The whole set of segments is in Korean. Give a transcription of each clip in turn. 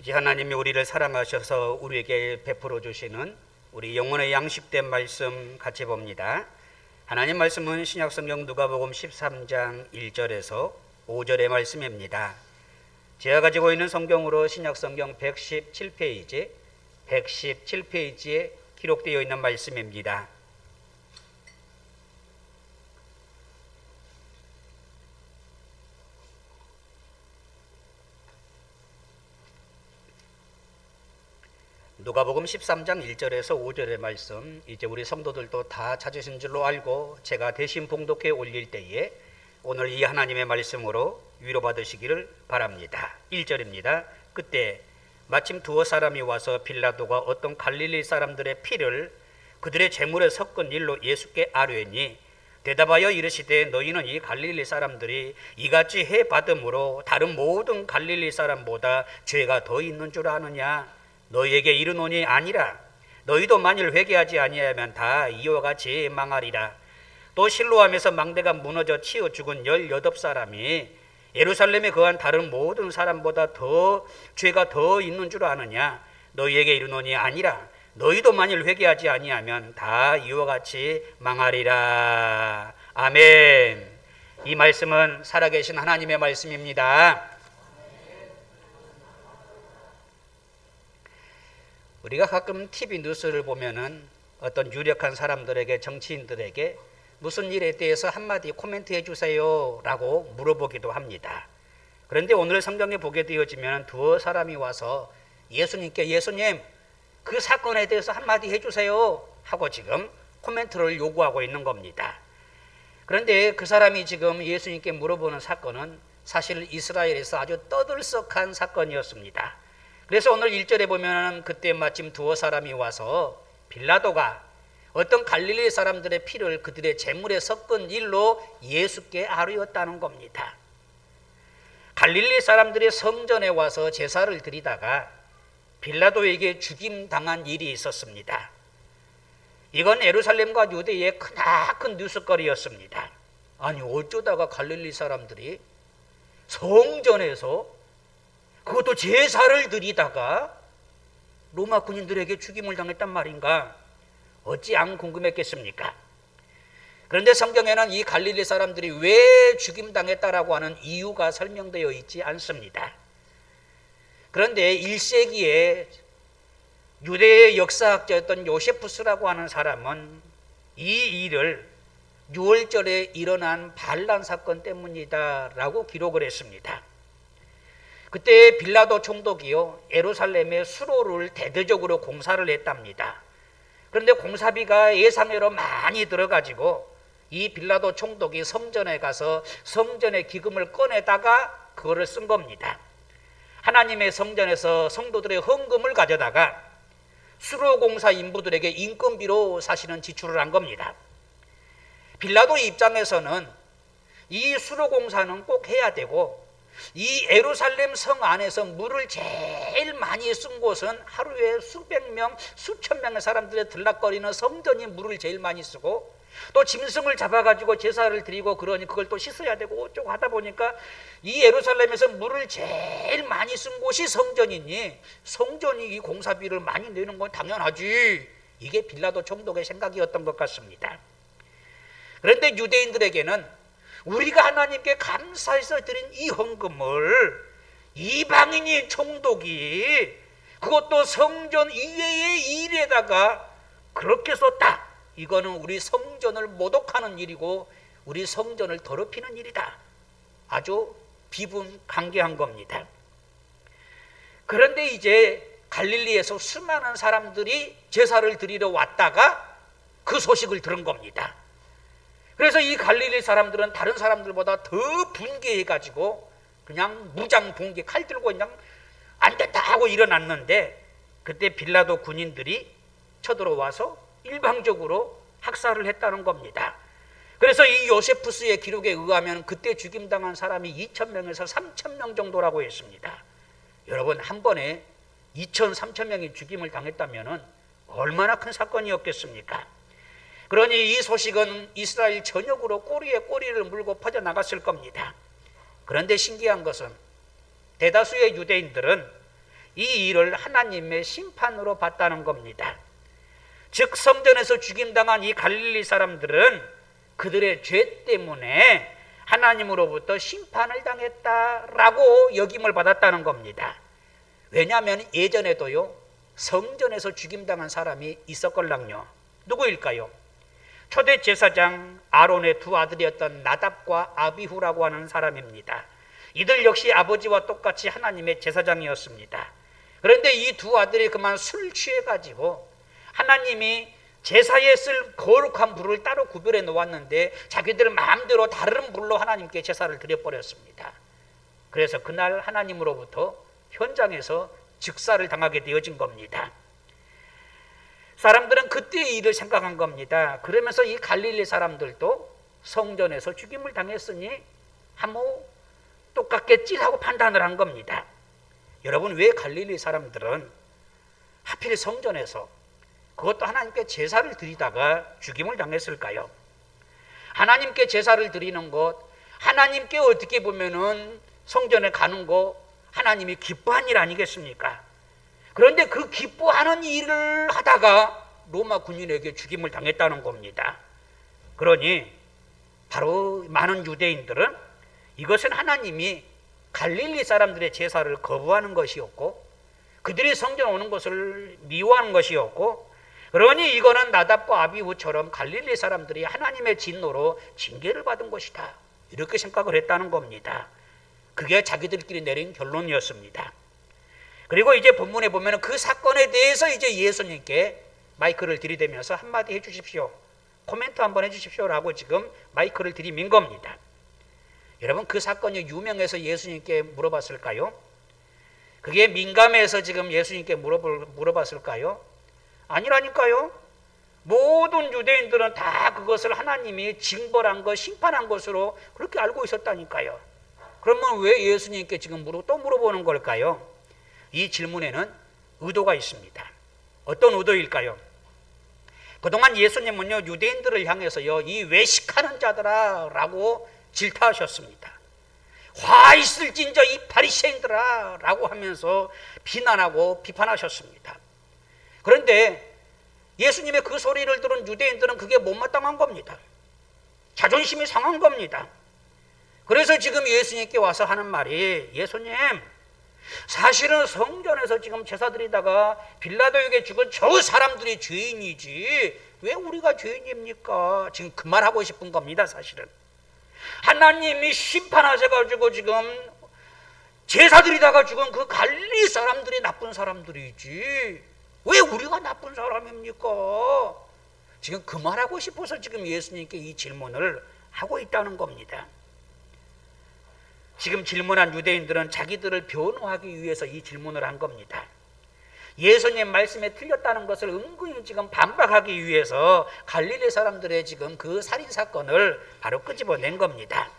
아버지 하나님이 우리를 사랑하셔서 우리에게 베풀어 주시는 우리 영혼의 양식된 말씀 같이 봅니다. 하나님 말씀은 신약성경 누가복음 13장 1절에서 5절의 말씀입니다. 제가 가지고 있는 성경으로 신약성경 117페이지에 기록되어 있는 말씀입니다. 누가복음 13장 1절에서 5절의 말씀, 이제 우리 성도들도 다 찾으신 줄로 알고 제가 대신 봉독해 올릴 때에 오늘 이 하나님의 말씀으로 위로받으시기를 바랍니다. 1절입니다. 그때 마침 두어 사람이 와서 빌라도가 어떤 갈릴리 사람들의 피를 그들의 제물에 섞은 일로 예수께 아뢰니 대답하여 이르시되 너희는 이 갈릴리 사람들이 이같이 해 받음으로 다른 모든 갈릴리 사람보다 죄가 더 있는 줄 아느냐? 너희에게 이르노니 아니라. 너희도 만일 회개하지 아니하면 다 이와 같이 망하리라. 또 실로암에서 망대가 무너져 치어 죽은 18사람이 예루살렘에 거한 다른 모든 사람보다 죄가 더 있는 줄 아느냐? 너희에게 이르노니 아니라. 너희도 만일 회개하지 아니하면 다 이와 같이 망하리라. 아멘. 이 말씀은 살아계신 하나님의 말씀입니다. 우리가 가끔 TV 뉴스를 보면은 어떤 유력한 사람들에게, 정치인들에게 무슨 일에 대해서 한마디 코멘트 해주세요 라고 물어보기도 합니다. 그런데 오늘 성경에 보게 되어지면 두어 사람이 와서 예수님께 예수님 그 사건에 대해서 한마디 해주세요 하고 지금 코멘트를 요구하고 있는 겁니다. 그런데 그 사람이 지금 예수님께 물어보는 사건은 사실 이스라엘에서 아주 떠들썩한 사건이었습니다. 그래서 오늘 1절에 보면 그때 마침 두어 사람이 와서 빌라도가 어떤 갈릴리 사람들의 피를 그들의 제물에 섞은 일로 예수께 아뢰었다는 겁니다. 갈릴리 사람들이 성전에 와서 제사를 드리다가 빌라도에게 죽임당한 일이 있었습니다. 이건 예루살렘과 유대의 크나큰 뉴스거리였습니다. 아니 어쩌다가 갈릴리 사람들이 성전에서 그것도 제사를 드리다가 로마 군인들에게 죽임을 당했단 말인가? 어찌 안 궁금했겠습니까? 그런데 성경에는 이 갈릴리 사람들이 왜 죽임당했다라고 하는 이유가 설명되어 있지 않습니다. 그런데 1세기에 유대의 역사학자였던 요세푸스라고 하는 사람은 이 일을 6월절에 일어난 반란 사건 때문이다라고 기록을 했습니다. 그때 빌라도 총독이요 예루살렘의 수로를 대대적으로 공사를 했답니다. 그런데 공사비가 예상외로 많이 들어가지고 이 빌라도 총독이 성전에 가서 성전의 기금을 꺼내다가 그거를 쓴 겁니다. 하나님의 성전에서 성도들의 헌금을 가져다가 수로 공사 인부들에게 인건비로 사실은 지출을 한 겁니다. 빌라도 입장에서는 이 수로 공사는 꼭 해야 되고 이 예루살렘 성 안에서 물을 제일 많이 쓴 곳은 하루에 수백 명, 수천 명의 사람들의 들락거리는 성전이 물을 제일 많이 쓰고 또 짐승을 잡아가지고 제사를 드리고 그러니 그걸 또 씻어야 되고 어쩌고 하다 보니까 이 예루살렘에서 물을 제일 많이 쓴 곳이 성전이니 성전이 이 공사비를 많이 내는 건 당연하지. 이게 빌라도 총독의 생각이었던 것 같습니다. 그런데 유대인들에게는 우리가 하나님께 감사해서 드린 이 헌금을 이방인이 총독이 그것도 성전 이외의 일에다가 그렇게 썼다. 이거는 우리 성전을 모독하는 일이고 우리 성전을 더럽히는 일이다. 아주 비분간개한 겁니다. 그런데 이제 갈릴리에서 수많은 사람들이 제사를 드리러 왔다가 그 소식을 들은 겁니다. 그래서 이 갈릴리 사람들은 다른 사람들보다 더 분개해가지고 그냥 무장봉기 칼 들고 그냥 안 된다 하고 일어났는데 그때 빌라도 군인들이 쳐들어와서 일방적으로 학살을 했다는 겁니다. 그래서 이 요세푸스의 기록에 의하면 그때 죽임당한 사람이 2,000명에서 3,000명 정도라고 했습니다. 여러분 한 번에 2,000, 3,000명이 죽임을 당했다면 얼마나 큰 사건이었겠습니까? 그러니 이 소식은 이스라엘 전역으로 꼬리에 꼬리를 물고 퍼져나갔을 겁니다. 그런데 신기한 것은 대다수의 유대인들은 이 일을 하나님의 심판으로 봤다는 겁니다. 즉 성전에서 죽임당한 이 갈릴리 사람들은 그들의 죄 때문에 하나님으로부터 심판을 당했다라고 여김을 받았다는 겁니다. 왜냐하면 예전에도요 성전에서 죽임당한 사람이 있었걸랑요. 누구일까요? 초대 제사장 아론의 두 아들이었던 나답과 아비후라고 하는 사람입니다. 이들 역시 아버지와 똑같이 하나님의 제사장이었습니다. 그런데 이 두 아들이 그만 술 취해가지고 하나님이 제사에 쓸 거룩한 불을 따로 구별해 놓았는데 자기들 마음대로 다른 불로 하나님께 제사를 드려버렸습니다. 그래서 그날 하나님으로부터 현장에서 즉사를 당하게 되어진 겁니다. 사람들은 그때의 일을 생각한 겁니다. 그러면서 이 갈릴리 사람들도 성전에서 죽임을 당했으니 똑같겠지 하고 판단을 한 겁니다. 여러분, 왜 갈릴리 사람들은 하필 성전에서 그것도 하나님께 제사를 드리다가 죽임을 당했을까요? 하나님께 제사를 드리는 것, 하나님께 어떻게 보면은 성전에 가는 거 하나님이 기뻐한 일 아니겠습니까? 그런데 그 기뻐하는 일을 하다가 로마 군인에게 죽임을 당했다는 겁니다. 그러니 바로 많은 유대인들은 이것은 하나님이 갈릴리 사람들의 제사를 거부하는 것이었고 그들이 성전 오는 것을 미워하는 것이었고, 그러니 이거는 나답과 아비후처럼 갈릴리 사람들이 하나님의 진노로 징계를 받은 것이다, 이렇게 생각을 했다는 겁니다. 그게 자기들끼리 내린 결론이었습니다. 그리고 이제 본문에 보면 그 사건에 대해서 이제 예수님께 마이크를 들이대면서 한마디 해주십시오, 코멘트 한번 해주십시오라고 지금 마이크를 들이민 겁니다. 여러분, 그 사건이 유명해서 예수님께 물어봤을까요? 그게 민감해서 지금 예수님께 물어봤을까요? 아니라니까요. 모든 유대인들은 다 그것을 하나님이 징벌한 것, 심판한 것으로 그렇게 알고 있었다니까요. 그러면 왜 예수님께 지금 또 물어보는 걸까요? 이 질문에는 의도가 있습니다. 어떤 의도일까요? 그동안 예수님은요 유대인들을 향해서요 이 외식하는 자들아 라고 질타하셨습니다. 화 있을진저 이 바리새인들아 라고 하면서 비난하고 비판하셨습니다. 그런데 예수님의 그 소리를 들은 유대인들은 그게 못마땅한 겁니다. 자존심이 상한 겁니다. 그래서 지금 예수님께 와서 하는 말이, 예수님, 사실은 성전에서 지금 제사 드리다가 빌라도에게 죽은 저 사람들이 죄인이지 왜 우리가 죄인입니까? 지금 그 말하고 싶은 겁니다. 사실은 하나님이 심판하셔가지고 지금 제사 드리다가 죽은 그 갈릴리 사람들이 나쁜 사람들이지 왜 우리가 나쁜 사람입니까? 지금 그 말하고 싶어서 지금 예수님께 이 질문을 하고 있다는 겁니다. 지금 질문한 유대인들은 자기들을 변호하기 위해서 이 질문을 한 겁니다. 예수님 말씀에 틀렸다는 것을 은근히 지금 반박하기 위해서 갈릴리 사람들의 지금 그 살인사건을 바로 끄집어낸 겁니다.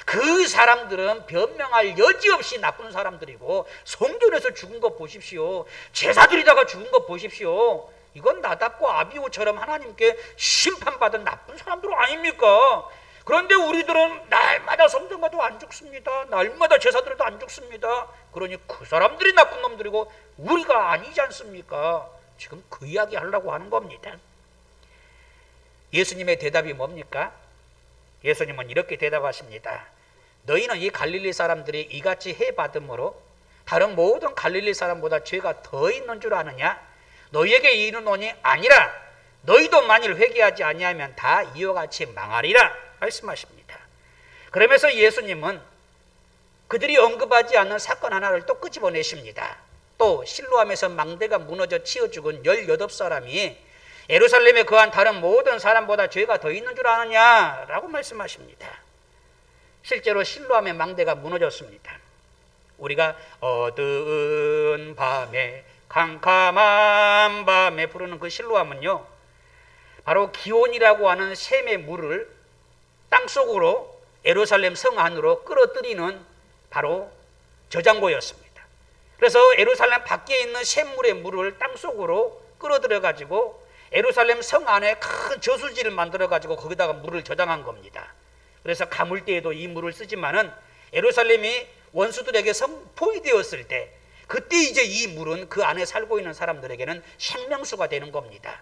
그 사람들은 변명할 여지 없이 나쁜 사람들이고 성전에서 죽은 거 보십시오, 제사 드리다가 죽은 거 보십시오, 이건 나답과 아비후처럼 하나님께 심판받은 나쁜 사람들 아닙니까? 그런데 우리들은 날마다 성전 가도 안 죽습니다. 날마다 제사 드려도 안 죽습니다. 그러니 그 사람들이 나쁜 놈들이고 우리가 아니지 않습니까? 지금 그 이야기 하려고 하는 겁니다. 예수님의 대답이 뭡니까? 예수님은 이렇게 대답하십니다. 너희는 이 갈릴리 사람들이 이같이 해받음으로 다른 모든 갈릴리 사람보다 죄가 더 있는 줄 아느냐? 너희에게 이르노니 아니라 너희도 만일 회개하지 아니하면 다 이와 같이 망하리라 말씀하십니다. 그러면서 예수님은 그들이 언급하지 않는 사건 하나를 또 끄집어내십니다. 또 실로암에서 망대가 무너져 치어 죽은 18사람이 예루살렘에 거한 다른 모든 사람보다 죄가 더 있는 줄 아느냐라고 말씀하십니다. 실제로 실로암의 망대가 무너졌습니다. 우리가 어두운 밤에 캄캄한 밤에 부르는 그 실로암은요 바로 기온이라고 하는 샘의 물을 땅속으로 예루살렘 성 안으로 끌어들이는 바로 저장고였습니다. 그래서 예루살렘 밖에 있는 샘물의 물을 땅속으로 끌어들여 가지고 예루살렘 성 안에 큰 저수지를 만들어 가지고 거기다가 물을 저장한 겁니다. 그래서 가물 때에도 이 물을 쓰지만은 예루살렘이 원수들에게 포위되었을 때 그때 이제 이 물은 그 안에 살고 있는 사람들에게는 생명수가 되는 겁니다.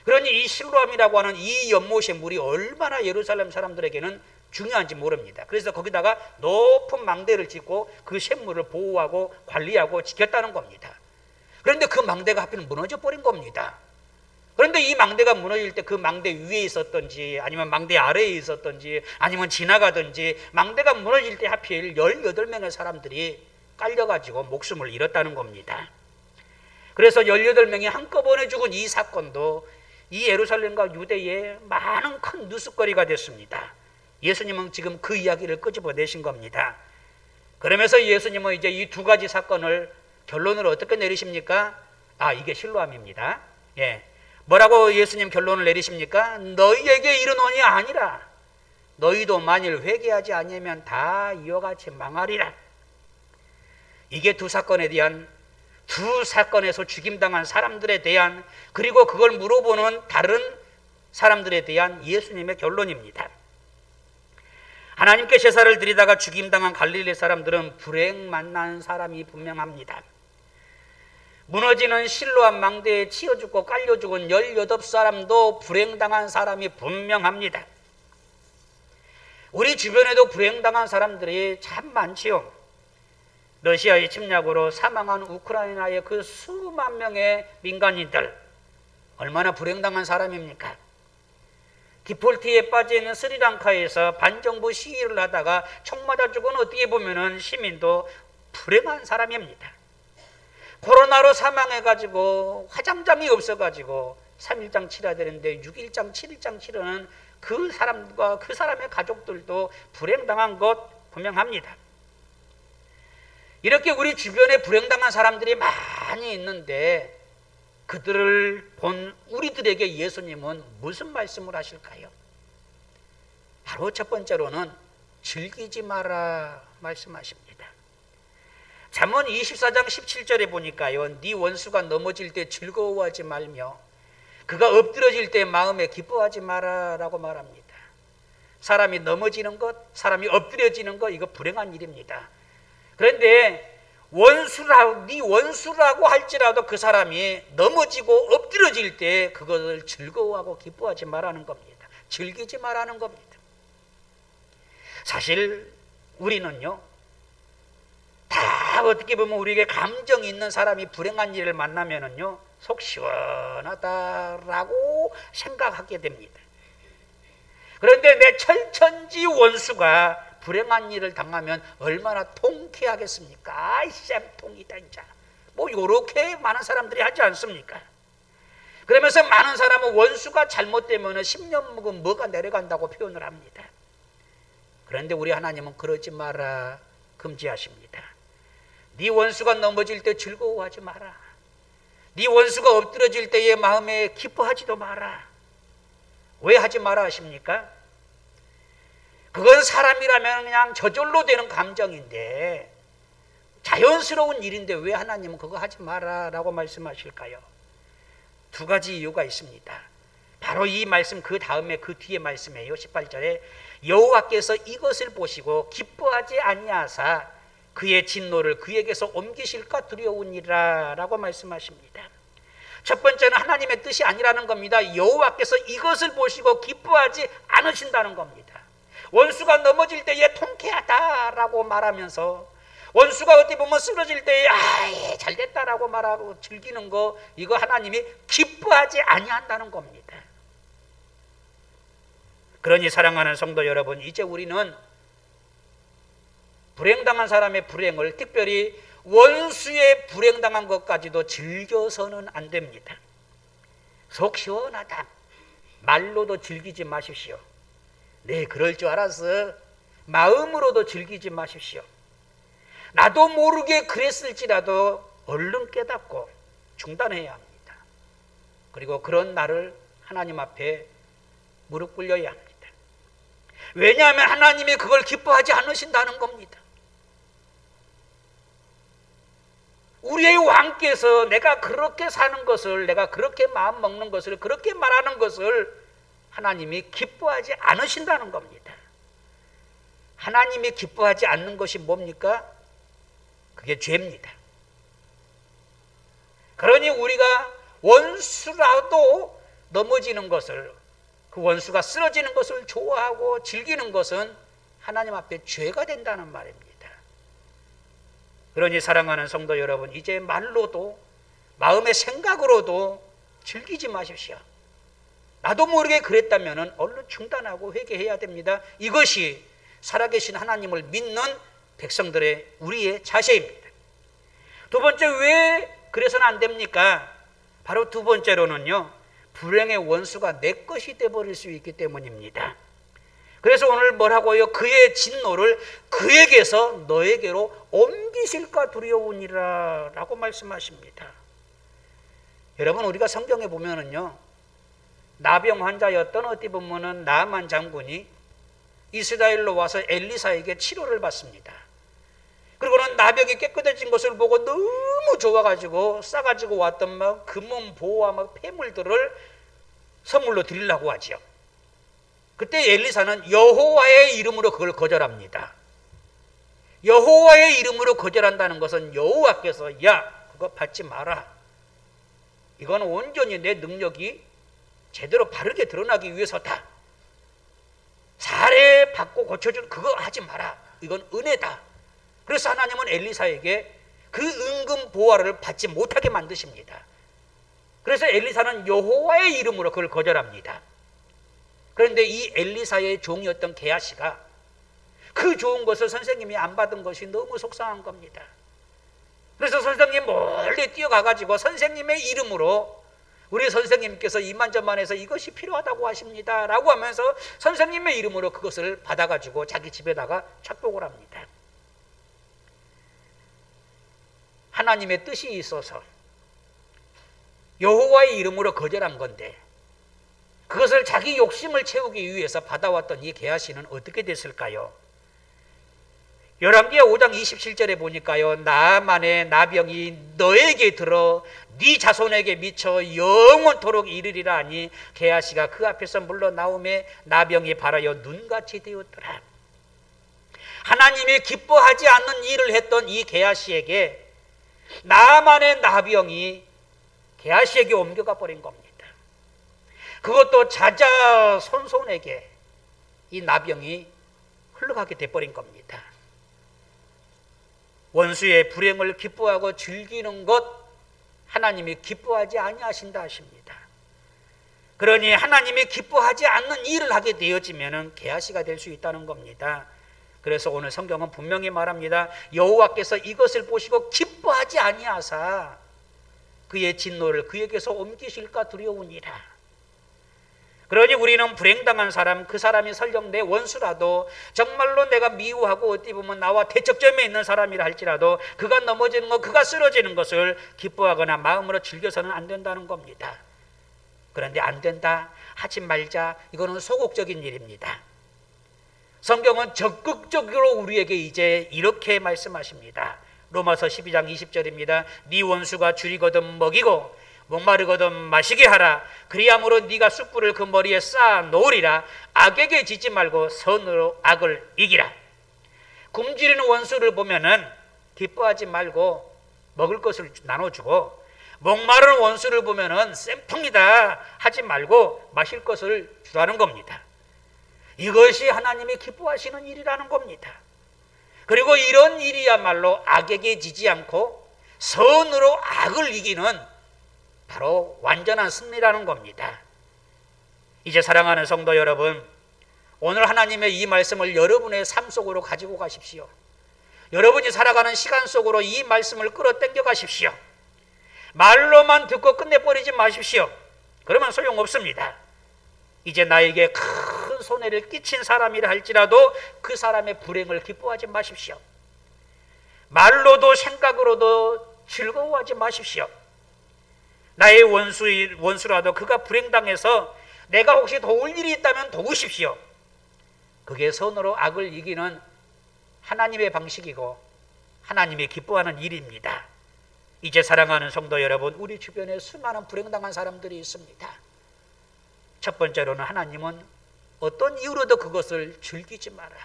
그러니 이 실로암이라고 하는 이 연못의 물이 얼마나 예루살렘 사람들에게는 중요한지 모릅니다. 그래서 거기다가 높은 망대를 짓고 그 샘물을 보호하고 관리하고 지켰다는 겁니다. 그런데 그 망대가 하필 무너져 버린 겁니다. 그런데 이 망대가 무너질 때 그 망대 위에 있었던지 아니면 망대 아래에 있었던지 아니면 지나가든지 망대가 무너질 때 하필 18명의 사람들이 깔려가지고 목숨을 잃었다는 겁니다. 그래서 18명이 한꺼번에 죽은 이 사건도 이 예루살렘과 유대에 많은 큰 뉴스거리가 됐습니다. 예수님은 지금 그 이야기를 끄집어내신 겁니다. 그러면서 예수님은 이제 이 두 가지 사건을 결론을 어떻게 내리십니까? 이게 실로암입니다. 예. 뭐라고 예수님 결론을 내리십니까? 너희에게 이르노니 아니라 너희도 만일 회개하지 아니하면 다 이와 같이 망하리라. 이게 두 사건에서 죽임당한 사람들에 대한, 그리고 그걸 물어보는 다른 사람들에 대한 예수님의 결론입니다. 하나님께 제사를 드리다가 죽임당한 갈릴리 사람들은 불행 만난 사람이 분명합니다. 무너지는 실로암 망대에 치여 죽고 깔려 죽은 18사람도 불행당한 사람이 분명합니다. 우리 주변에도 불행당한 사람들이 참 많지요. 러시아의 침략으로 사망한 우크라이나의 그 수만 명의 민간인들, 얼마나 불행당한 사람입니까? 디폴트에 빠져있는 스리랑카에서 반정부 시위를 하다가 총 맞아 죽은, 어떻게 보면 시민도 불행한 사람입니다. 코로나로 사망해가지고 화장장이 없어가지고 3일장 치러야 되는데 6일장, 7일장 치르는 그 사람과 그 사람의 가족들도 불행당한 것 분명합니다. 이렇게 우리 주변에 불행당한 사람들이 많이 있는데 그들을 본 우리들에게 예수님은 무슨 말씀을 하실까요? 바로 첫 번째로는 즐기지 마라 말씀하십니다. 잠언 24장 17절에 보니까요, 네 원수가 넘어질 때 즐거워하지 말며 그가 엎드러질 때 마음에 기뻐하지 마라 라고 말합니다. 사람이 넘어지는 것, 사람이 엎드려지는 것, 이거 불행한 일입니다. 그런데 네 원수라고 할지라도 그 사람이 넘어지고 엎드려질 때 그것을 즐거워하고 기뻐하지 말라는 겁니다. 즐기지 말라는 겁니다. 사실 우리는요, 다 어떻게 보면 우리에게 감정이 있는 사람이 불행한 일을 만나면은요, 속 시원하다라고 생각하게 됩니다. 그런데 내 철천지 원수가 불행한 일을 당하면 얼마나 통쾌하겠습니까? 아이 쌤통이다 진짜. 뭐 요렇게 많은 사람들이 하지 않습니까? 그러면서 많은 사람은 원수가 잘못되면 10년 묵은 뭐가 내려간다고 표현을 합니다. 그런데 우리 하나님은 그러지 마라 금지하십니다. 네 원수가 넘어질 때 즐거워하지 마라. 네 원수가 엎드러질 때의 마음에 기뻐하지도 마라. 왜 하지 마라 하십니까? 그건 사람이라면 그냥 저절로 되는 감정인데, 자연스러운 일인데 왜 하나님은 그거 하지 마라 라고 말씀하실까요? 두 가지 이유가 있습니다. 바로 이 말씀 그 다음에 그 뒤에 말씀이에요. 18절에 여호와께서 이것을 보시고 기뻐하지 아니하사 그의 진노를 그에게서 옮기실까 두려우니라 라고 말씀하십니다. 첫 번째는 하나님의 뜻이 아니라는 겁니다. 여호와께서 이것을 보시고 기뻐하지 않으신다는 겁니다. 원수가 넘어질 때에 통쾌하다라고 말하면서, 원수가 어떻게 보면 쓰러질 때에 잘됐다라고 말하고 즐기는 거, 이거 하나님이 기뻐하지 아니한다는 겁니다. 그러니 사랑하는 성도 여러분, 이제 우리는 불행당한 사람의 불행을, 특별히 원수의 불행당한 것까지도 즐겨서는 안 됩니다. 속 시원하다 말로도 즐기지 마십시오. 네, 그럴 줄 알았어 마음으로도 즐기지 마십시오. 나도 모르게 그랬을지라도 얼른 깨닫고 중단해야 합니다. 그리고 그런 나를 하나님 앞에 무릎 꿇려야 합니다. 왜냐하면 하나님이 그걸 기뻐하지 않으신다는 겁니다. 우리의 왕께서 내가 그렇게 사는 것을, 내가 그렇게 마음 먹는 것을, 그렇게 말하는 것을 하나님이 기뻐하지 않으신다는 겁니다. 하나님이 기뻐하지 않는 것이 뭡니까? 그게 죄입니다. 그러니 우리가 원수라도 넘어지는 것을, 그 원수가 쓰러지는 것을 좋아하고 즐기는 것은 하나님 앞에 죄가 된다는 말입니다. 그러니 사랑하는 성도 여러분, 이제 말로도 마음의 생각으로도 즐기지 마십시오. 나도 모르게 그랬다면 얼른 중단하고 회개해야 됩니다. 이것이 살아계신 하나님을 믿는 백성들의 우리의 자세입니다. 두 번째, 왜 그래서는 안 됩니까? 바로 두 번째로는요, 불행의 원수가 내 것이 되어버릴 수 있기 때문입니다. 그래서 오늘 뭐라고요? 그의 진노를 그에게서 너에게로 옮기실까 두려우니라 라고 말씀하십니다. 여러분, 우리가 성경에 보면은요, 나병 환자였던 어디 보면은 나만 장군이 이스라엘로 와서 엘리사에게 치료를 받습니다. 그리고는 나병이 깨끗해진 것을 보고 너무 좋아가지고 싸가지고 왔던 막 금은 보화 막 폐물들을 선물로 드리려고 하지요. 그때 엘리사는 여호와의 이름으로 그걸 거절합니다. 여호와의 이름으로 거절한다는 것은 여호와께서 야, 그거 받지 마라. 이건 온전히 내 능력이 제대로 바르게 드러나기 위해서다. 사례 받고 고쳐주는 그거 하지 마라. 이건 은혜다. 그래서 하나님은 엘리사에게 그 은금 보화를 받지 못하게 만드십니다. 그래서 엘리사는 여호와의 이름으로 그걸 거절합니다. 그런데 이 엘리사의 종이었던 게하시가 그 좋은 것을 선생님이 안 받은 것이 너무 속상한 겁니다. 그래서 선생님 멀리 뛰어가가지고 선생님의 이름으로 우리 선생님께서 이만저만해서 이것이 필요하다고 하십니다 라고 하면서 선생님의 이름으로 그것을 받아가지고 자기 집에다가 착복을 합니다. 하나님의 뜻이 있어서 여호와의 이름으로 거절한 건데 그것을 자기 욕심을 채우기 위해서 받아왔던 이 게하시는 어떻게 됐을까요? 열왕기하 5장 27절에 보니까요, 나만의 나병이 너에게 들어 네 자손에게 미쳐 영원토록 이르리라 하니 게하시가 그 앞에서 물러나오매 나병이 발하여 눈같이 되었더라. 하나님이 기뻐하지 않는 일을 했던 이 게하시에게 나만의 나병이 게하시에게 옮겨가 버린 겁니다. 그것도 자자손손에게 이 나병이 흘러가게 돼버린 겁니다. 원수의 불행을 기뻐하고 즐기는 것 하나님이 기뻐하지 아니하신다 하십니다. 그러니 하나님이 기뻐하지 않는 일을 하게 되어지면 게하시가 될 수 있다는 겁니다. 그래서 오늘 성경은 분명히 말합니다. 여호와께서 이것을 보시고 기뻐하지 아니하사 그의 진노를 그에게서 옮기실까 두려우니라. 그러니 우리는 불행당한 사람, 그 사람이 설령 내 원수라도 정말로 내가 미워하고 어찌 보면 나와 대척점에 있는 사람이라 할지라도 그가 넘어지는 것, 그가 쓰러지는 것을 기뻐하거나 마음으로 즐겨서는 안 된다는 겁니다. 그런데 안 된다, 하지 말자, 이거는 소극적인 일입니다. 성경은 적극적으로 우리에게 이제 이렇게 말씀하십니다. 로마서 12장 20절입니다. 네 원수가 줄이거든 먹이고 목마르거든 마시게 하라. 그리함으로 네가 숯불을 그 머리에 쌓아 놓으리라. 악에게 지지 말고 선으로 악을 이기라. 굶주리는 원수를 보면은 기뻐하지 말고 먹을 것을 나눠주고, 목마른 원수를 보면은 쌤통이다 하지 말고 마실 것을 주라는 겁니다. 이것이 하나님이 기뻐하시는 일이라는 겁니다. 그리고 이런 일이야말로 악에게 지지 않고 선으로 악을 이기는 바로 완전한 승리라는 겁니다. 이제 사랑하는 성도 여러분, 오늘 하나님의 이 말씀을 여러분의 삶 속으로 가지고 가십시오. 여러분이 살아가는 시간 속으로 이 말씀을 끌어당겨 가십시오. 말로만 듣고 끝내버리지 마십시오. 그러면 소용없습니다. 이제 나에게 큰 손해를 끼친 사람이라 할지라도 그 사람의 불행을 기뻐하지 마십시오. 말로도 생각으로도 즐거워하지 마십시오. 나의 원수라도 그가 불행당해서 내가 혹시 도울 일이 있다면 도우십시오. 그게 선으로 악을 이기는 하나님의 방식이고 하나님이 기뻐하는 일입니다. 이제 사랑하는 성도 여러분, 우리 주변에 수많은 불행당한 사람들이 있습니다. 첫 번째로는 하나님은 어떤 이유로도 그것을 즐기지 마라.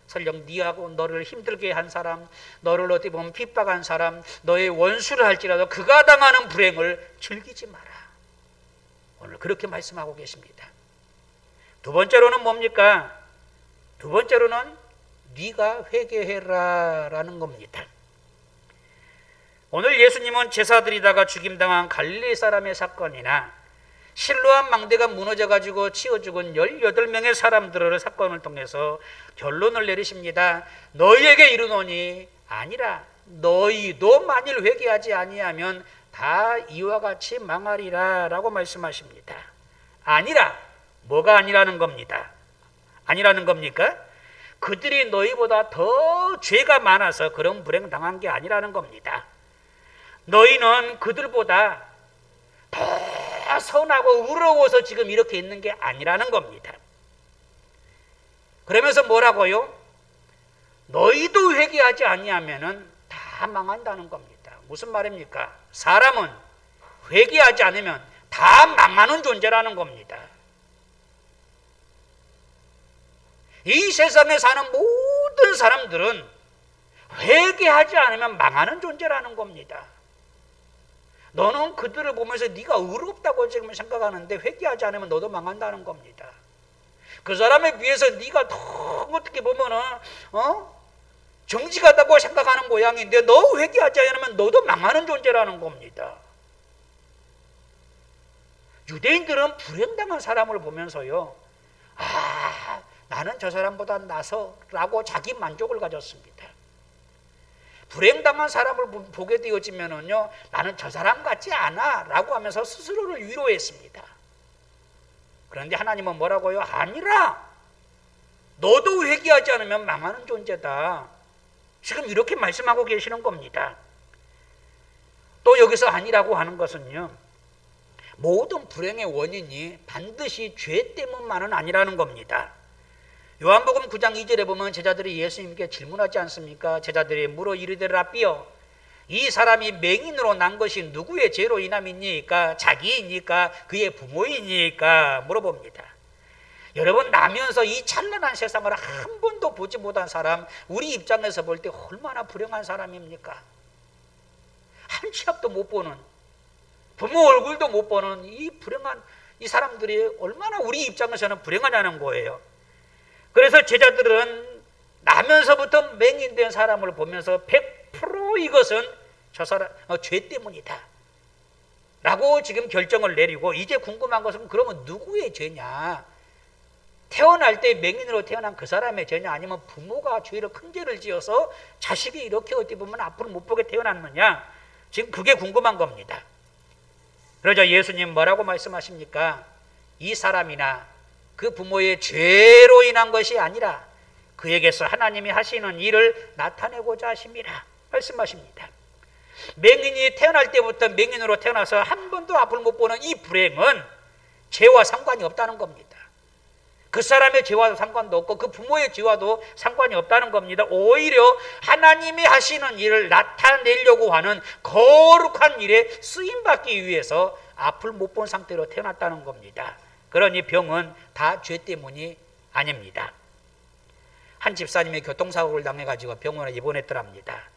설령 네하고 너를 힘들게 한 사람, 너를 어떻게 보면 핍박한 사람, 너의 원수를 할지라도 그가 당하는 불행을 즐기지 마라. 오늘 그렇게 말씀하고 계십니다. 두 번째로는 뭡니까? 두 번째로는 네가 회개해라 라는 겁니다. 오늘 예수님은 제사 드리다가 죽임당한 갈릴리 사람의 사건이나 실로암 망대가 무너져가지고 치워 죽은 18명의 사람들의 사건을 통해서 결론을 내리십니다. 너희에게 이르노니 아니라 너희도 만일 회개하지 아니하면 다 이와 같이 망하리라 라고 말씀하십니다. 아니라 뭐가 아니라는 겁니다. 아니라는 겁니까? 그들이 너희보다 더 죄가 많아서 그런 불행 당한 게 아니라는 겁니다. 너희는 그들보다 더 선하고 의로워서 지금 이렇게 있는 게 아니라는 겁니다. 그러면서 뭐라고요? 너희도 회개하지 아니하면은 다 망한다는 겁니다. 무슨 말입니까? 사람은 회개하지 않으면 다 망하는 존재라는 겁니다. 이 세상에 사는 모든 사람들은 회개하지 않으면 망하는 존재라는 겁니다. 너는 그들을 보면서 네가 의롭다고 지금 생각하는데 회개하지 않으면 너도 망한다는 겁니다. 그 사람에 비해서 네가 더 어떻게 보면은 정직하다고 생각하는 모양인데 너 회개하지 않으면 너도 망하는 존재라는 겁니다. 유대인들은 불행당한 사람을 보면서요, 나는 저 사람보다 나서 라고 자기 만족을 가졌습니다. 불행당한 사람을 보게 되어지면은요, 나는 저 사람 같지 않아 라고 하면서 스스로를 위로했습니다. 그런데 하나님은 뭐라고요? 아니라 너도 회개하지 않으면 망하는 존재다. 지금 이렇게 말씀하고 계시는 겁니다. 또 여기서 아니라고 하는 것은요, 모든 불행의 원인이 반드시 죄 때문만은 아니라는 겁니다. 요한복음 9장 2절에 보면 제자들이 예수님께 질문하지 않습니까? 제자들이 물어 이르되 라삐여, 이 사람이 맹인으로 난 것이 누구의 죄로 인함이니까? 자기이니까? 그의 부모이니까? 물어봅니다. 여러분, 나면서 이 찬란한 세상을 한 번도 보지 못한 사람, 우리 입장에서 볼 때 얼마나 불행한 사람입니까? 한 치 앞도 못 보는, 부모 얼굴도 못 보는 이 불행한 이 사람들이 얼마나 우리 입장에서는 불행하냐는 거예요. 그래서 제자들은 나면서부터 맹인된 사람을 보면서 100% 이것은 저 사람 죄 때문이다 라고 지금 결정을 내리고, 이제 궁금한 것은 그러면 누구의 죄냐? 태어날 때 맹인으로 태어난 그 사람의 죄냐, 아니면 부모가 죄를 큰 죄를 지어서 자식이 이렇게 어떻게 보면 앞으로 못 보게 태어났느냐? 지금 그게 궁금한 겁니다. 그러자 예수님 뭐라고 말씀하십니까? 이 사람이나 그 부모의 죄로 인한 것이 아니라 그에게서 하나님이 하시는 일을 나타내고자 하심이라 말씀하십니다. 맹인이 태어날 때부터 맹인으로 태어나서 한 번도 앞을 못 보는 이 불행은 죄와 상관이 없다는 겁니다. 그 사람의 죄와도 상관도 없고 그 부모의 죄와도 상관이 없다는 겁니다. 오히려 하나님이 하시는 일을 나타내려고 하는 거룩한 일에 쓰임받기 위해서 앞을 못 본 상태로 태어났다는 겁니다. 그러니 병은 다 죄 때문이 아닙니다. 한 집사님이 교통사고를 당해가지고 병원에 입원했더랍니다.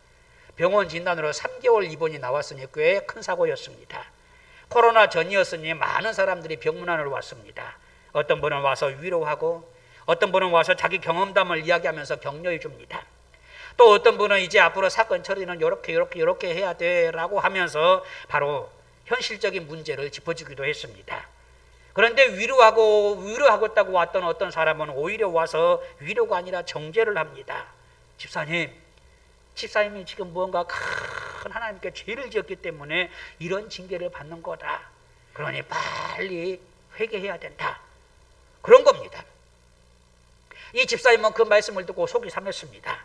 병원 진단으로 3개월 입원이 나왔으니 꽤 큰 사고였습니다. 코로나 전이었으니 많은 사람들이 병문안으로 왔습니다. 어떤 분은 와서 위로하고, 어떤 분은 와서 자기 경험담을 이야기하면서 격려해 줍니다. 또 어떤 분은 이제 앞으로 사건 처리는 이렇게 해야 돼 라고 하면서 바로 현실적인 문제를 짚어주기도 했습니다. 그런데 위로하겠다고 왔던 어떤 사람은 오히려 와서 위로가 아니라 정죄를 합니다. 집사님이 지금 무언가 큰 하나님께 죄를 지었기 때문에 이런 징계를 받는 거다. 그러니 빨리 회개해야 된다. 그런 겁니다. 이 집사님은 그 말씀을 듣고 속이 상했습니다.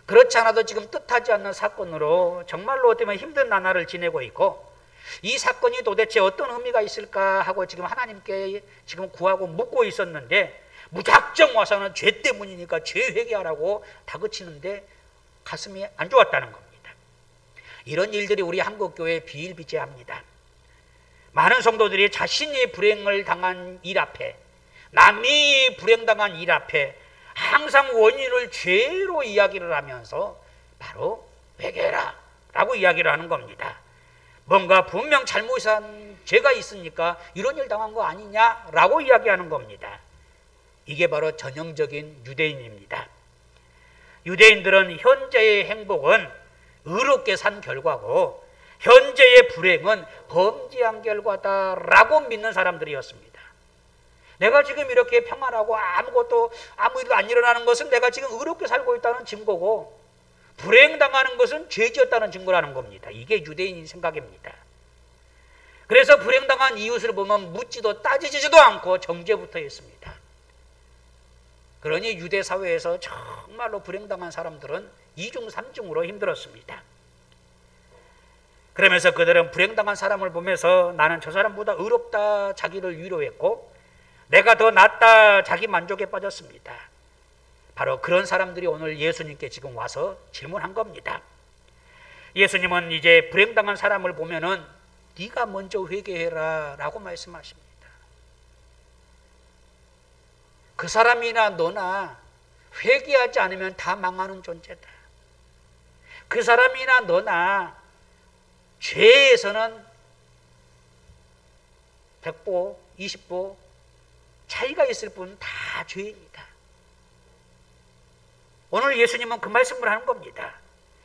그렇지 않아도 지금 뜻하지 않는 사건으로 정말로 어쩌면 힘든 나날을 지내고 있고, 이 사건이 도대체 어떤 의미가 있을까 하고 지금 하나님께 지금 구하고 묻고 있었는데, 무작정 와서는 죄 때문이니까 죄 회개하라고 다그치는데 가슴이 안 좋았다는 겁니다. 이런 일들이 우리 한국교회에 비일비재합니다. 많은 성도들이 자신이 불행을 당한 일 앞에, 남이 불행당한 일 앞에 항상 원인을 죄로 이야기를 하면서 바로 회개해라 라고 이야기를 하는 겁니다. 뭔가 분명 잘못한 죄가 있으니까 이런 일 당한 거 아니냐라고 이야기하는 겁니다. 이게 바로 전형적인 유대인입니다. 유대인들은 현재의 행복은 의롭게 산 결과고 현재의 불행은 범죄한 결과다라고 믿는 사람들이었습니다. 내가 지금 이렇게 평안하고 아무 일도 안 일어나는 것은 내가 지금 의롭게 살고 있다는 증거고 불행당하는 것은 죄지었다는 증거라는 겁니다. 이게 유대인인 생각입니다. 그래서 불행당한 이웃을 보면 묻지도 따지지도 않고 정죄부터 했습니다. 그러니 유대 사회에서 정말로 불행당한 사람들은 2중 3중으로 힘들었습니다. 그러면서 그들은 불행당한 사람을 보면서 나는 저 사람보다 의롭다 자기를 위로했고 내가 더 낫다 자기 만족에 빠졌습니다. 바로 그런 사람들이 오늘 예수님께 지금 와서 질문한 겁니다. 예수님은 이제 불행당한 사람을 보면은 네가 먼저 회개해라 라고 말씀하십니다. 그 사람이나 너나 회개하지 않으면 다 망하는 존재다. 그 사람이나 너나 죄에서는 100보, 20보 차이가 있을 뿐 다 죄입니다. 오늘 예수님은 그 말씀을 하는 겁니다.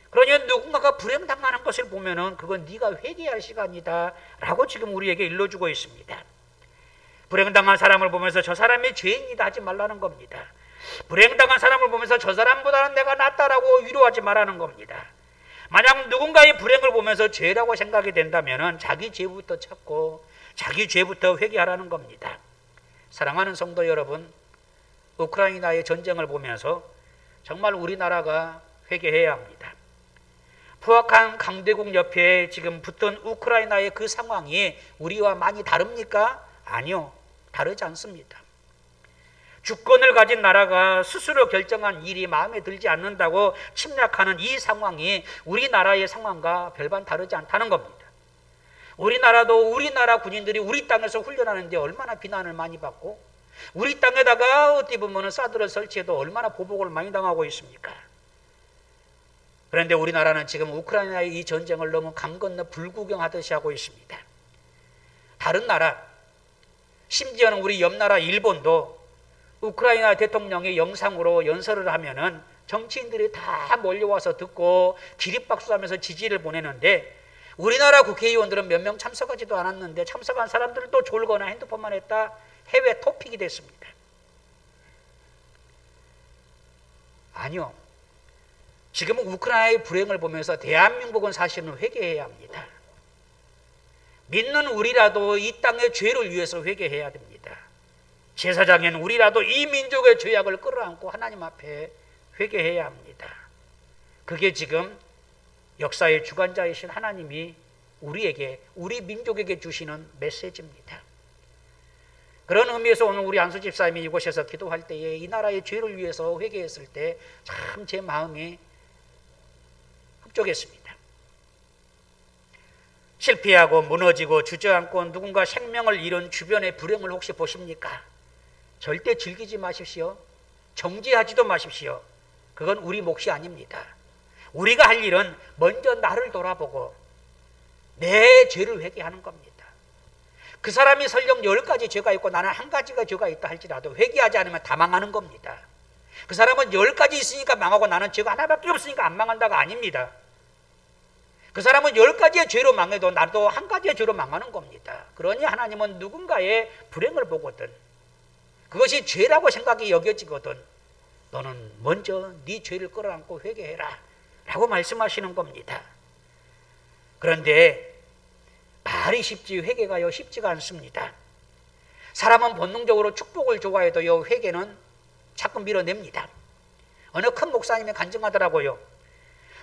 그러니 누군가가 불행당하는 것을 보면은 그건 네가 회개할 시간이다 라고 지금 우리에게 일러주고 있습니다. 불행당한 사람을 보면서 저 사람이 죄인이다 하지 말라는 겁니다. 불행당한 사람을 보면서 저 사람보다는 내가 낫다라고 위로하지 말라는 겁니다. 만약 누군가의 불행을 보면서 죄라고 생각이 된다면 자기 죄부터 찾고 자기 죄부터 회개하라는 겁니다. 사랑하는 성도 여러분, 우크라이나의 전쟁을 보면서 정말 우리나라가 회개해야 합니다. 포악한 강대국 옆에 지금 붙은 우크라이나의 그 상황이 우리와 많이 다릅니까? 아니요, 다르지 않습니다. 주권을 가진 나라가 스스로 결정한 일이 마음에 들지 않는다고 침략하는 이 상황이 우리나라의 상황과 별반 다르지 않다는 겁니다. 우리나라도 우리나라 군인들이 우리 땅에서 훈련하는데 얼마나 비난을 많이 받고 우리 땅에다가 어떻게 보면 사드를 설치해도 얼마나 보복을 많이 당하고 있습니까? 그런데 우리나라는 지금 우크라이나의 이 전쟁을 너무 강 건너 불구경하듯이 하고 있습니다. 다른 나라, 심지어는 우리 옆나라 일본도 우크라이나 대통령이 영상으로 연설을 하면은 정치인들이 다 몰려와서 듣고 기립박수하면서 지지를 보내는데 우리나라 국회의원들은 몇 명 참석하지도 않았는데 참석한 사람들도 졸거나 핸드폰만 했다 해외 토픽이 됐습니다. 아니요. 지금은 우크라이나의 불행을 보면서 대한민국은 사실은 회개해야 합니다. 믿는 우리라도 이 땅의 죄를 위해서 회개해야 됩니다. 제사장인 우리라도 이 민족의 죄악을 끌어안고 하나님 앞에 회개해야 합니다. 그게 지금 역사의 주관자이신 하나님이 우리에게, 우리 민족에게 주시는 메시지입니다. 그런 의미에서 오늘 우리 안수 집사님이 이곳에서 기도할 때에 이 나라의 죄를 위해서 회개했을 때 참 제 마음이 흡족했습니다. 실패하고 무너지고 주저앉고 누군가 생명을 잃은 주변의 불행을 혹시 보십니까? 절대 즐기지 마십시오. 정지하지도 마십시오. 그건 우리 몫이 아닙니다. 우리가 할 일은 먼저 나를 돌아보고 내 죄를 회개하는 겁니다. 그 사람이 설령 10가지 죄가 있고 나는 한 가지가 죄가 있다 할지라도 회개하지 않으면 다 망하는 겁니다. 그 사람은 10가지 있으니까 망하고 나는 죄가 하나밖에 없으니까 안 망한다가 아닙니다. 그 사람은 10가지의 죄로 망해도 나도 한 가지의 죄로 망하는 겁니다. 그러니 하나님은 누군가의 불행을 보거든 그것이 죄라고 생각이 여겨지거든 너는 먼저 네 죄를 끌어안고 회개해라 라고 말씀하시는 겁니다. 그런데 말이 쉽지 회개가요 쉽지가 않습니다. 사람은 본능적으로 축복을 좋아해도요 회개는 자꾸 밀어냅니다. 어느 큰 목사님이 간증하더라고요.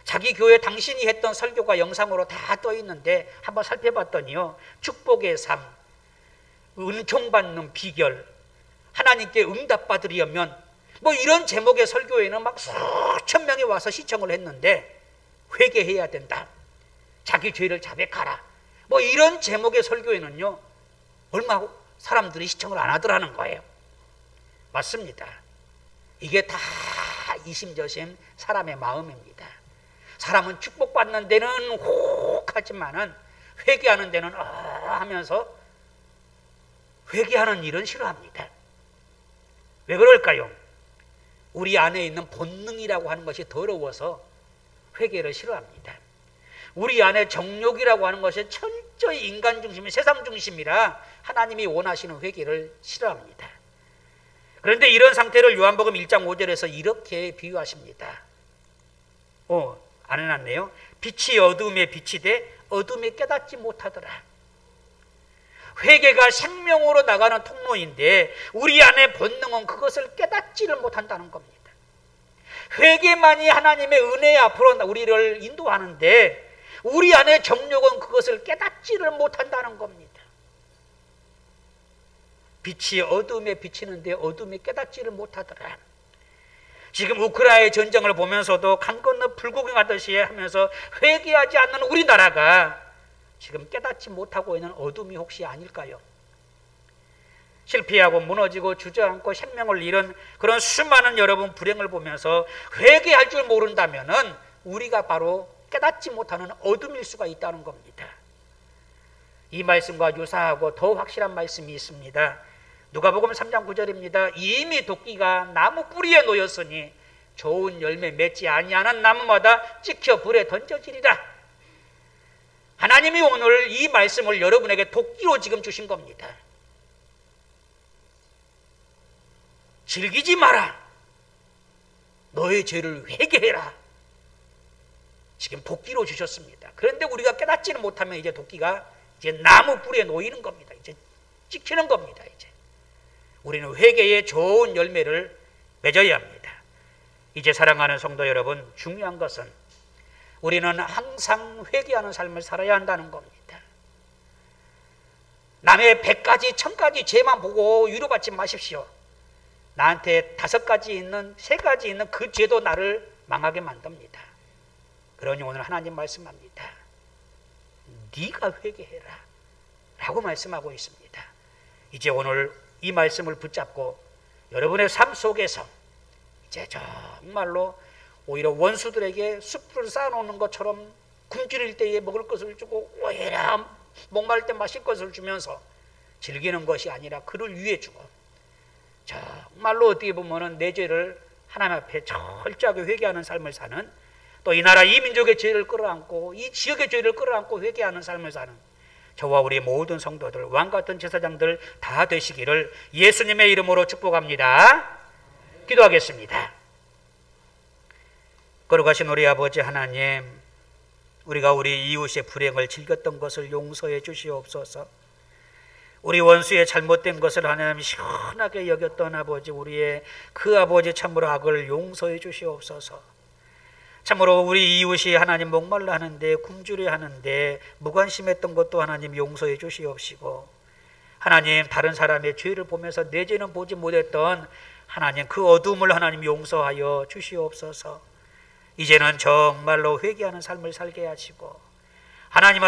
자기 교회 당신이 했던 설교가 영상으로 다 떠 있는데 한번 살펴봤더니요 축복의 삶, 은총받는 비결, 하나님께 응답받으려면 뭐 이런 제목의 설교에는 막 수천 명이 와서 시청을 했는데 회개해야 된다, 자기 죄를 자백하라, 뭐 이런 제목의 설교에는요 얼마 사람들이 시청을 안 하더라는 거예요. 맞습니다. 이게 다 이심저심 사람의 마음입니다. 사람은 축복받는 데는 혹하지만은 회개하는 데는 하면서 회개하는 일은 싫어합니다. 왜 그럴까요? 우리 안에 있는 본능이라고 하는 것이 더러워서 회개를 싫어합니다. 우리 안에 정욕이라고 하는 것이 철저히 인간 중심이 세상 중심이라 하나님이 원하시는 회개를 싫어합니다. 그런데 이런 상태를 요한복음 1장 5절에서 이렇게 비유하십니다. 안 해놨네요. 빛이 어둠에 빛이 돼 어둠에 깨닫지 못하더라. 회개가 생명으로 나가는 통로인데 우리 안의 본능은 그것을 깨닫지를 못한다는 겁니다. 회개만이 하나님의 은혜 앞으로 우리를 인도하는데 우리 안의 정욕은 그것을 깨닫지를 못한다는 겁니다. 빛이 어둠에 비치는데 어둠이 깨닫지를 못하더라. 지금 우크라이나의 전쟁을 보면서도 강 건너 불구경하듯이 하면서 회개하지 않는 우리나라가 지금 깨닫지 못하고 있는 어둠이 혹시 아닐까요? 실패하고 무너지고 주저앉고 생명을 잃은 그런 수많은 여러분 불행을 보면서 회개할 줄 모른다면은 우리가 바로 깨닫지 못하는 어둠일 수가 있다는 겁니다. 이 말씀과 유사하고 더 확실한 말씀이 있습니다. 누가복음 3장 9절입니다. 이미 도끼가 나무 뿌리에 놓였으니 좋은 열매 맺지 아니하는 나무마다 찍혀 불에 던져지리라. 하나님이 오늘 이 말씀을 여러분에게 도끼로 지금 주신 겁니다. 즐기지 마라. 너의 죄를 회개해라. 지금 도끼로 주셨습니다. 그런데 우리가 깨닫지는 못하면 이제 도끼가 이제 나무 뿌리에 놓이는 겁니다. 이제 찍히는 겁니다. 이제 우리는 회개의 좋은 열매를 맺어야 합니다. 이제 사랑하는 성도 여러분, 중요한 것은 우리는 항상 회개하는 삶을 살아야 한다는 겁니다. 남의 100가지 1000가지 죄만 보고 위로받지 마십시오. 나한테 5가지 있는 3가지 있는 그 죄도 나를 망하게 만듭니다. 그러니 오늘 하나님 말씀합니다. 네가 회개해라 라고 말씀하고 있습니다. 이제 오늘 이 말씀을 붙잡고 여러분의 삶 속에서 이제 정말로 오히려 원수들에게 숯불을 쌓아놓는 것처럼 굶주릴 때에 먹을 것을 주고 오히려 목마를 때 마실 것을 주면서 즐기는 것이 아니라 그를 위해 주고 정말로 어떻게 보면은 내 죄를 하나님 앞에 철저하게 회개하는 삶을 사는, 또 이 나라 이 민족의 죄를 끌어안고 이 지역의 죄를 끌어안고 회개하는 삶을 사는 저와 우리 모든 성도들, 왕같은 제사장들 다 되시기를 예수님의 이름으로 축복합니다. 기도하겠습니다. 거룩하신 우리 아버지 하나님, 우리가 우리 이웃의 불행을 즐겼던 것을 용서해 주시옵소서. 우리 원수의 잘못된 것을 하나님 시원하게 여겼던 아버지, 우리의 그 아버지 참으로 악을 용서해 주시옵소서. 참으로 우리 이웃이 하나님 목말라 하는데, 굶주려 하는데 무관심했던 것도 하나님 용서해 주시옵시고, 하나님 다른 사람의 죄를 보면서 내 죄는 보지 못했던 하나님 그 어둠을 하나님 용서하여 주시옵소서. 이제는 정말로 회개하는 삶을 살게 하시고 하나님